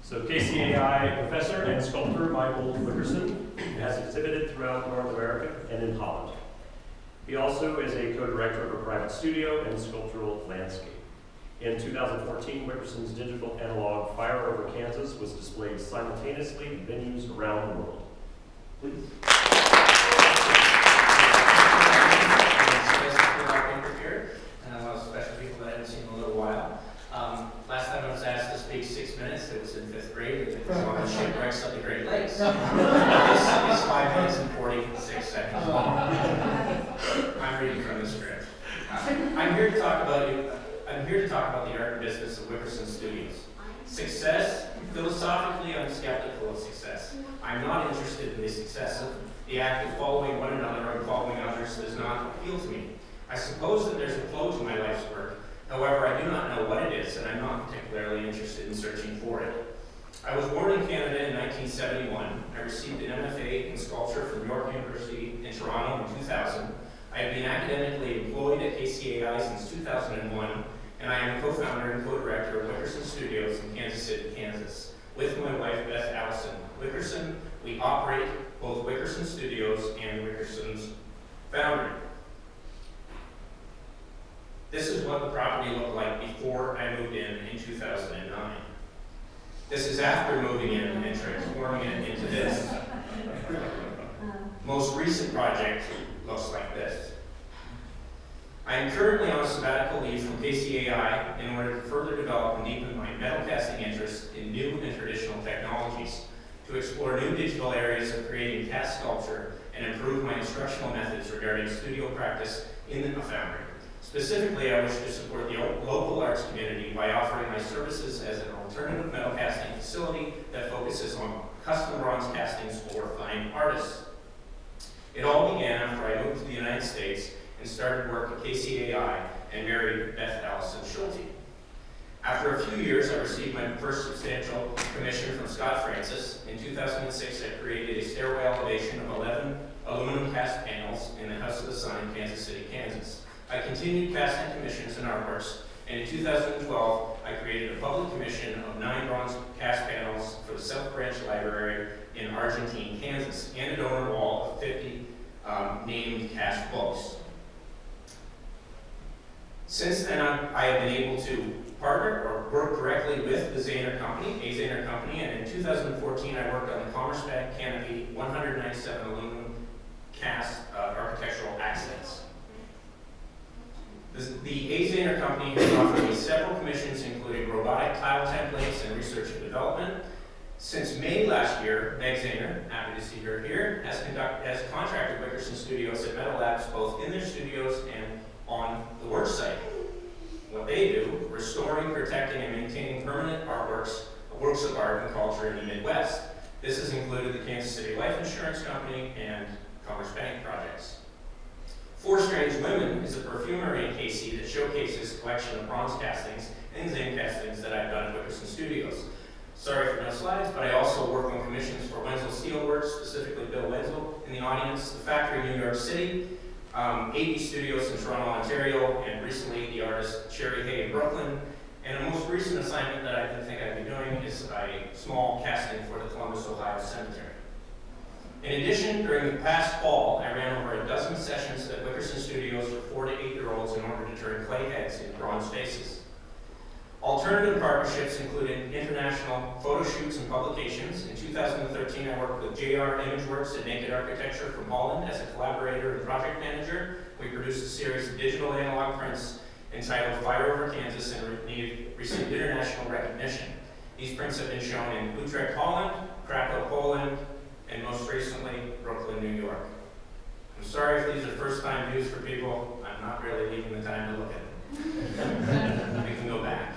So KCAI professor and sculptor Michael Wickerson has exhibited throughout North America and in Holland. He also is a co-director of a private studio and sculptural landscape. In 2014, Wickerson's digital analog Fire Over Kansas was displayed simultaneously in venues around the world. Please. Here, and a lot of special people that I haven't seen in a little while. Last time I was asked to speak 6 minutes, it was in 5th grade, and it was on Shipwrecks of the Great Lakes. This is 5 minutes and 46 seconds long. I'm reading from the script. I'm here to talk about the art and business of Wickerson Studios. Success, philosophically, I'm skeptical of success. I'm not interested in the success of the act of following one another and following others does not appeal to me. I suppose that there's a flow to my life's work. However, I do not know what it is, and I'm not particularly interested in searching for it. I was born in Canada in 1971. I received an MFA in sculpture from York University in Toronto in 2000. I have been academically employed at KCAI since 2001, and I am co-founder and co-director of Wickerson Studios in Kansas City, Kansas, with my wife, Beth Allison. Wickerson, we operate both Wickerson Studios and Wickerson's Foundry. This is what the property looked like before I moved in 2009. This is after moving in and transforming it into this. Most recent project looks like this. I am currently on a sabbatical leave from KCAI in order to further develop and deepen my metal casting interest in new and traditional technologies, to explore new digital areas of creating cast sculpture and improve my instructional methods regarding studio practice in the foundry. Specifically, I wish to support the local arts community by offering my services as an alternative metal casting facility that focuses on custom bronze castings for fine artists. It all began after I moved to the United States and started work at KCAI and married Beth Allison Schulte. After a few years, I received my first substantial commission from Scott Francis. In 2006, I created a stairway elevation of 11 aluminum cast panels in the House of the Sun in Kansas City, Kansas. I continued casting commissions and artworks, and in 2012, I created a public commission of 9 bronze cast panels for the South Branch Library in Argentine, Kansas, and a donor wall of 50 named cast books. Since then, I have been able to partner or work directly with the Zahner Company, and in 2014, I worked on the Commerce Bank Canopy 197 aluminum cast architectural accents. The Zahner Company has offered me several commissions, including robotic tile templates and research and development. Since May last year, Meg Zahner, happy to see her here, has contracted Wickerson Studios at Metal Labs, both in their studios and on the work site. What they do, restoring, protecting, and maintaining permanent artworks, works of art and culture in the Midwest. This has included the Kansas City Life Insurance Company and Commerce Bank projects. Four Strange Women is a perfumery in KC that showcases a collection of bronze castings and zinc castings that I've done at Wickerson Studios. Sorry for no slides, but I also work on commissions for Wenzel Steelworks, specifically Bill Wenzel in the audience, the factory in New York City, AB Studios in Toronto, Ontario, and recently the artist Sherry Hay in Brooklyn. And the most recent assignment that I didn't think I'd be doing is a small casting for the Columbus, Ohio Cemetery. In addition, during the past fall, I ran over a dozen sessions at Wickerson Studios for 4 to 8-year-olds in order to turn clay heads into bronze faces. Alternative partnerships included international photo shoots and publications. In 2013, I worked with JR Imageworks at Naked Architecture from Holland as a collaborator and project manager. We produced a series of digital analog prints entitled Fire Over Kansas and received international recognition. These prints have been shown in Utrecht, Holland, Krakow, Poland, and most recently, Brooklyn, New York. I'm sorry if these are first-time views for people. I'm not really leaving the time to look at them. We can go back.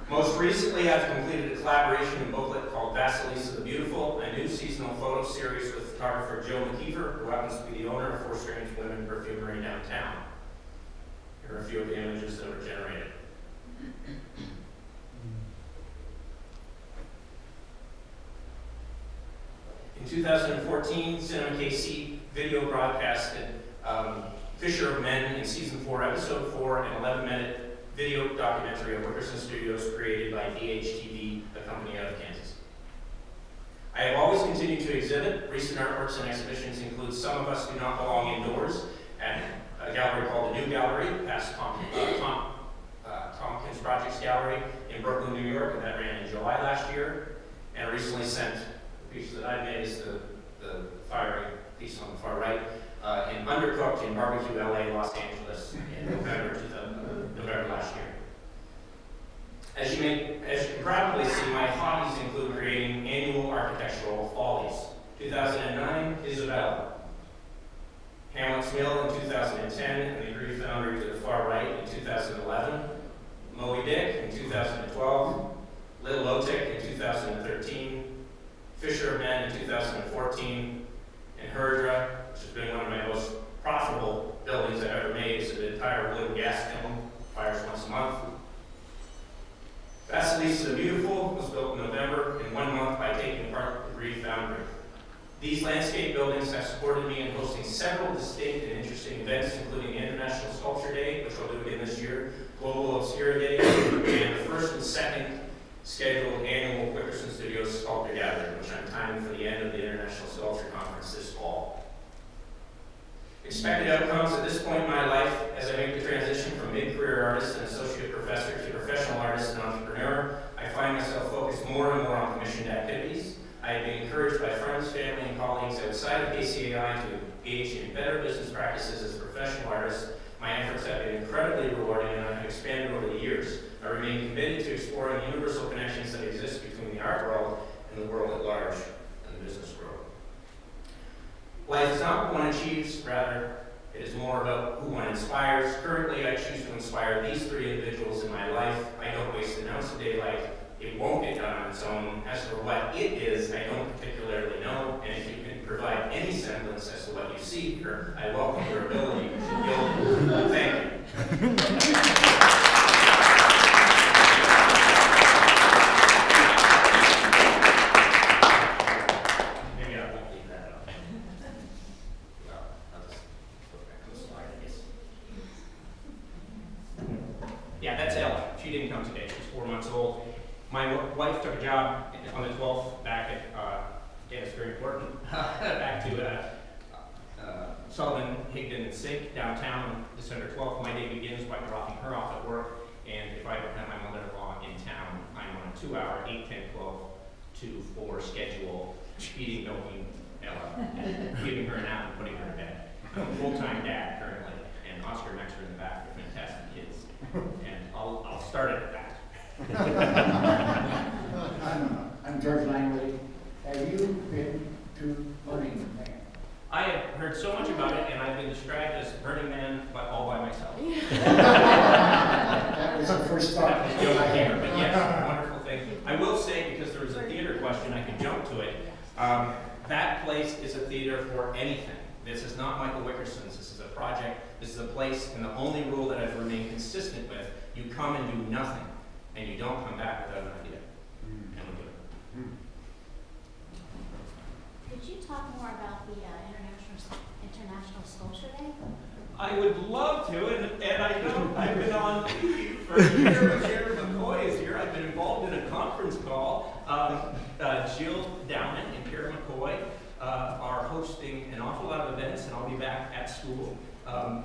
Most recently, I've completed a collaboration and booklet called Vasilisa the Beautiful, a new seasonal photo series with photographer Joe McKeever, who happens to be the owner of Four Strange Women Perfumery downtown. Here are a few of the images that were generated. In 2014, Cinema KC video broadcasted Fisher of Men in Season 4, Episode 4, an 11-minute video documentary of Wickerson Studios created by DHTV a company out of Kansas. I have always continued to exhibit. Recent artworks and exhibitions include Some of Us Do Not Belong Indoors at a gallery called the New Gallery, past Tompkins Projects Gallery in Brooklyn, New York, and that ran in July last year. And recently sent, the piece that I made is the fiery piece on the far right, in Undercooked in Barbecue, LA, Los Angeles in November last year. As you can probably see, my hobbies include creating annual architectural follies. 2009, Isabella. Hamlet's Mill in 2010, and the Agree Foundry to the far right in 2011. Moby Dick in 2012. Little Otik in 2013. Fisher of Men in 2014. And Herdra, which has been one of my most profitable buildings I've ever made. It's an entire wood gas kiln, fires once a month. Vasilisa the Beautiful was built in November in 1 month by taking part in the Agree Foundry. These landscape buildings have supported me in hosting several distinct and interesting events, including the International Sculpture Day, which I'll do again this year, Global Obscura Day, and the first and second scheduled annual Wickerson Studios Sculptor Gathering, which I'm timing for the end of the International Sculpture Conference this fall. Expected outcomes at this point in my life, as I make the transition from mid-career artist and associate professor to professional artist and entrepreneur, I find myself focused more and more on commissioned activities. I have been encouraged by friends, family, and colleagues outside of KCAI to engage in better business practices as a professional artist. My efforts have been incredibly rewarding, and I have expanded over the years. I remain committed to exploring the universal connections that exist between the art world and the world at large, and the business world. Life is not what one achieves, rather, it is more about who one inspires. Currently, I choose to inspire these 3 individuals in my life. I don't waste an ounce of daylight. It won't get done on its own. As for what it is, I don't particularly know, and if you can provide any semblance as to what you see here, I welcome your ability to build. Thank you. Yeah, that's Ella. She didn't come today. She's 4 months old. My wife took a job on the 12th back at, again, it's very important, back to Sullivan, Higdon, and Sink downtown on December 12th. My day begins by dropping her off at work, and if I don't have my mother-in-law in town, I'm on a 2-hour, 8, 10, 12, 2, 4 schedule, feeding, milking Ella, and giving her a nap and putting her to bed. I'm a full-time dad currently, and Oscar and Max are in the back. They're fantastic kids, and I'll start it at that. I'm George Langley. Have you been to Burning Man? I have heard so much about it, and I've been described as Burning Man, but all by myself. That was the first thought. That was joke here, but yes, wonderful thing. I will say, because there was a theater question, I could jump to it. That place is a theater for anything. This is not Michael Wickerson's. This is a project. This is a place, and the only rule that I've remained consistent with, you come and do nothing, and you don't come back without an idea. And we do it. Could you talk more about the International Sculpture Day? I would love to, and I know I've been on leave for a year, but Chair McCoy is here. I've been involved in a conference call. Jill Dowman and Kara McCoy are hosting an awful lot of events, and I'll be back at school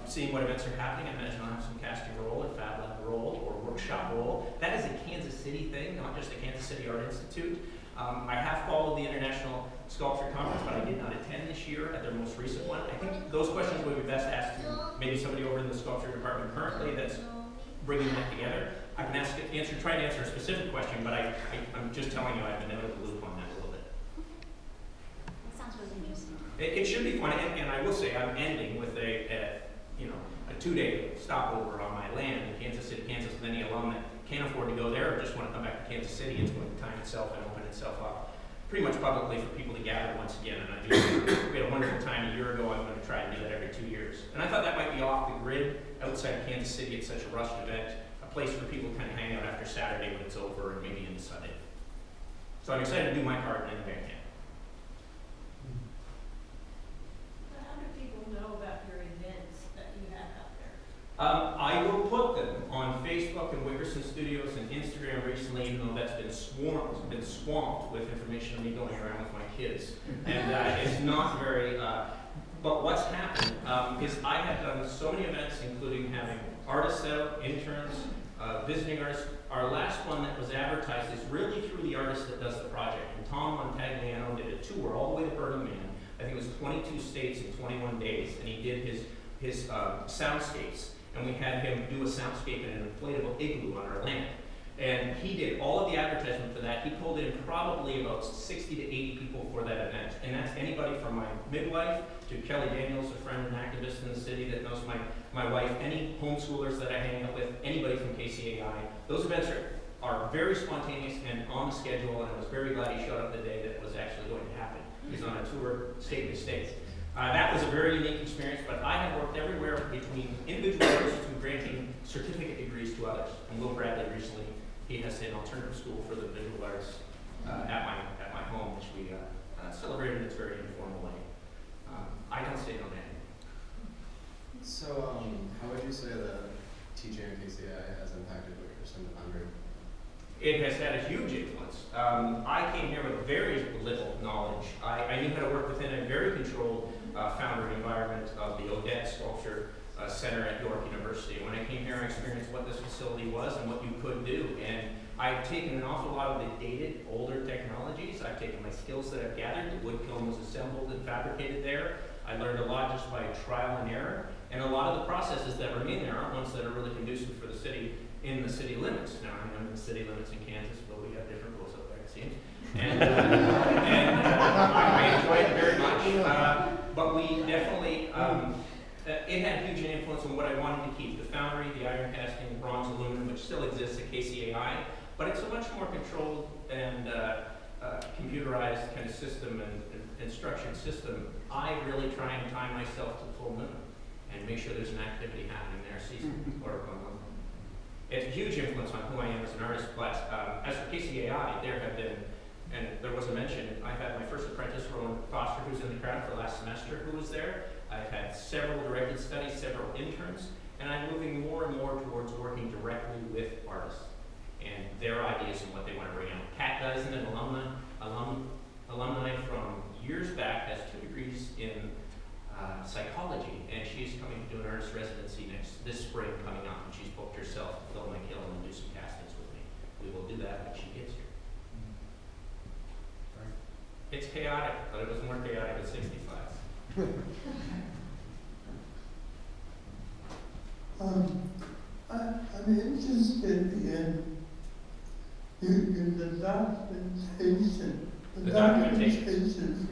seeing what events are happening. I imagine I'll have some casting role, a Fab Lab role, or workshop role. That is a Kansas City thing, not just the Kansas City Art Institute. I have followed the International Sculpture Conference, but I did not attend this year at their most recent one. I think those questions would be best asked to maybe somebody over in the sculpture department currently that's bringing that together. I can try to answer a specific question, but I'm just telling you I've been out of the loop on that a little bit. That sounds really interesting. It should be fun, and I will say I'm ending with a 2-day stopover on my land in Kansas City, Kansas, with any alum that can't afford to go there or just want to come back to Kansas City. It's going to time itself and open itself up pretty much publicly for people to gather once again. And we had a wonderful time a year ago. I'm going to try and do that every 2 years. And I thought that might be off the grid outside of Kansas City. It's such a rushed event, a place for people to kind of hang out after Saturday when it's over and maybe into Sunday. So I'm excited to do my part in the band camp. How do people know about your events that you have out there? I will put them on Facebook and Wickerson Studios and Instagram recently, even though that's been been swamped with information of me going around with my kids. And it's not very, but what's happened is I have done so many events, including having artists out, interns, visiting artists. Our last one that was advertised is really through the artist that does the project. And Tom Montagliano did a tour all the way to Burning Man. I think it was 22 states in 21 days, and he did his soundscapes. And we had him do a soundscape in an inflatable igloo on our land. And he did all of the advertisement for that. He pulled in probably about 60 to 80 people for that event. And that's anybody from my midwife to Kelly Daniels, a friend and activist in the city that knows my wife, any homeschoolers that I hang out with, anybody from KCAI. Those events are very spontaneous and on the schedule, and I was very glad he showed up the day that it was actually going to happen. He's on a tour state to state. That was a very unique experience, but I have worked everywhere between individual artists to granting certificate degrees to others. And Will Bradley recently, he has an alternative school for the visual arts at my home, which we celebrated in its very informal way. I don't say no to anything. So, how would you say that teaching at KCAI has impacted Wickerson the Foundry? It has had a huge influence. I came here with very little knowledge. I knew how to work within a very controlled foundry environment of the Odette Sculpture Center at York University. When I came here, I experienced what this facility was and what you could do. And I've taken an awful lot of the dated, older technologies. I've taken my skills that I've gathered. The wood kiln was assembled and fabricated there. I learned a lot just by trial and error. And a lot of the processes that remain there aren't ones that are really conducive for the city in the city limits. Now, I'm in the city limits in Kansas, but we have different rules up there, it seems. And, I enjoy it very much. But we definitely, it had a huge influence on what I wanted to keep. The foundry, the iron casting, the bronze aluminum, which still exists at KCAI, but it's a much more controlled and computerized kind of system and structured system. I really try and time myself to the full moon and make sure there's an activity happening there season or it's a huge influence on who I am as an artist, but as for KCAI, there have been, and there was a mention, I had my first apprentice, Rowan Foster, who's in the crowd for last semester, who was there. I've had several directed studies, several interns, and I'm moving more and more towards working directly with artists and their ideas and what they want to bring out. Kat Dyson, an alumni from years back, has 2 degrees in psychology, and she's coming to do an artist residency this spring coming up, and she's booked herself to fill my kiln and do some castings with me. We will do that when she gets here. It's chaotic, but it was more chaotic at 65. I'm interested in the documentation. The documentation.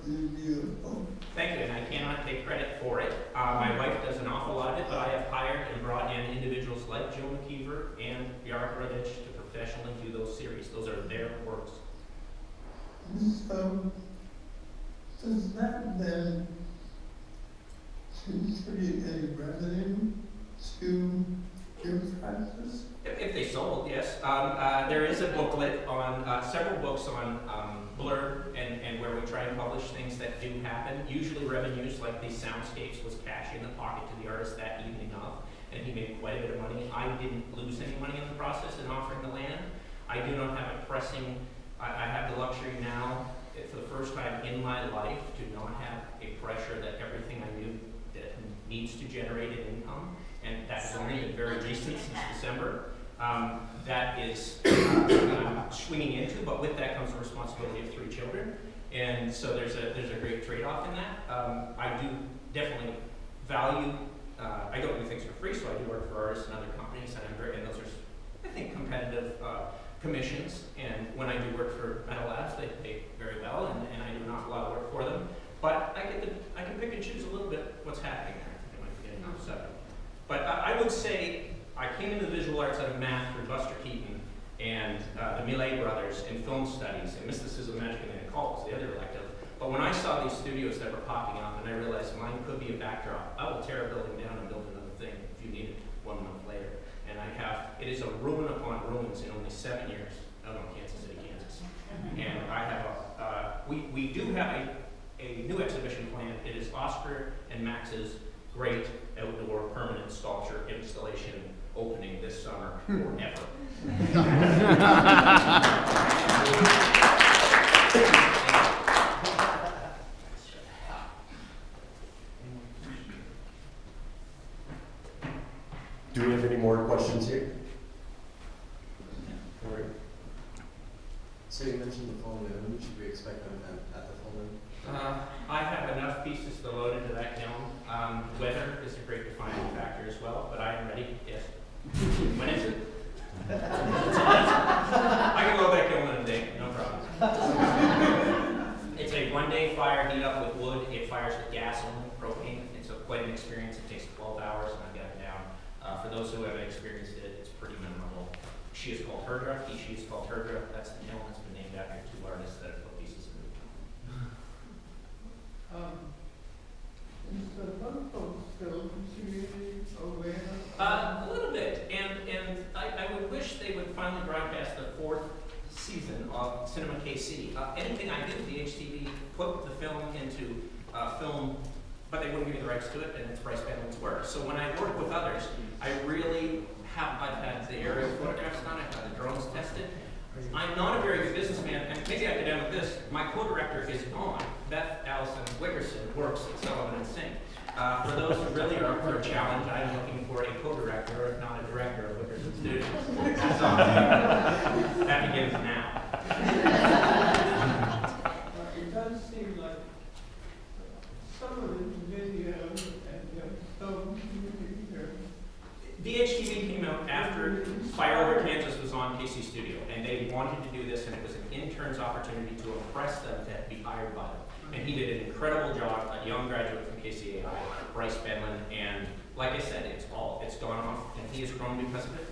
Beautiful. Thank you, and I cannot take credit for it. My wife does an awful lot of it, but I have hired and brought in individuals like Joe McKeever and Yara Rodich to professionally do those series. Those are their works. So, does that then contribute any revenue to your practice? If they sold, yes. There is a booklet on, several books on Blur and where we try and publish things that do happen. Usually revenues like these soundscapes was cash in the pocket to the artist that evening of, and he made quite a bit of money. I didn't lose any money in the process in offering the land. I do not have a pressing, I have the luxury now, for the first time in my life, to not have a pressure that everything I do that needs to generate an income, and that's only been very recent since December. That is I'm swinging into, but with that comes the responsibility of 3 children, and so there's a great trade-off in that. I do definitely value. I don't do things for free, so I do work for artists and other companies, and those are, I think, competitive commissions. And when I do work for Metal Labs, they pay very well, and I do an awful lot of work for them. But I can pick and choose a little bit what's happening there. I think I might be getting off subject. But I would say I came into the visual arts out of math through Buster Keaton and the Millet brothers in film studies, and mysticism, magic, and the occult was the other elective. But when I saw these studios that were popping up, and I realized mine could be a backdrop, I will tear a building down and build another thing if you need it 1 month later. And it is a ruin upon ruins in only 7 years. Oh no, Kansas City, Kansas. And I have we do have a new exhibition planned. It is Oscar and Max's great outdoor permanent sculpture installation opening this summer forever. So you mentioned the full moon. Should we expect an event at the full moon? I have enough pieces to load into that kiln. Weather is a great defining factor as well, but I am ready, yes. When is it? I can load that kiln in a day, no problem. It's a one-day fire, heat up with wood. It fires with gas only, propane. It's quite an experience. It takes 12 hours, and I've got it down. For those who haven't experienced it, it's pretty memorable. She is called Herdra. She is called Herdra. That's the kiln. It's been named after two artists that have put pieces in it. Is the local still community aware? A little bit, and I would wish they would finally broadcast the 4th season of Cinema KC. Anything I did, VHTV put the film into film, but they wouldn't give me the rights to it, and it's Bryce Benton's work. So when I work with others, I've had the aerial photographs done, I've had the drones tested. I'm not a very good businessman, and maybe I could end with this. My co-director is gone. Beth Allison Wickerson works at Sullivan and Singh. For those who really are up for a challenge, I'm looking for a co-director, if not a director of Wickerson Studios. That's all. That begins now. It does seem like some of the video and film VHTV came out after Fire Over Kansas was on KC Studio, and they wanted to do this, and it was an intern's opportunity to impress them to be hired by them. And he did an incredible job, a young graduate from KCAI, Bryce Benton, and like I said, it's gone off, and he has grown because of it,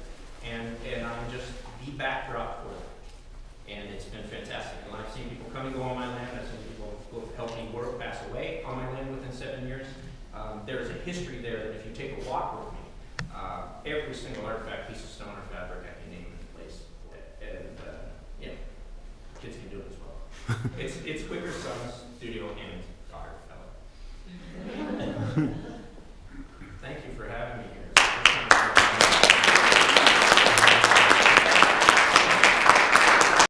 and I'm just the backdrop for it. And it's been fantastic. And I've seen people come and go on my land, I've seen people who have helped me work, pass away on my land within 7 years. There's a history there that if you take a walk with me, every single artifact, piece of stone or fabric, I can name in place. And yeah, kids can do it as well. It's quick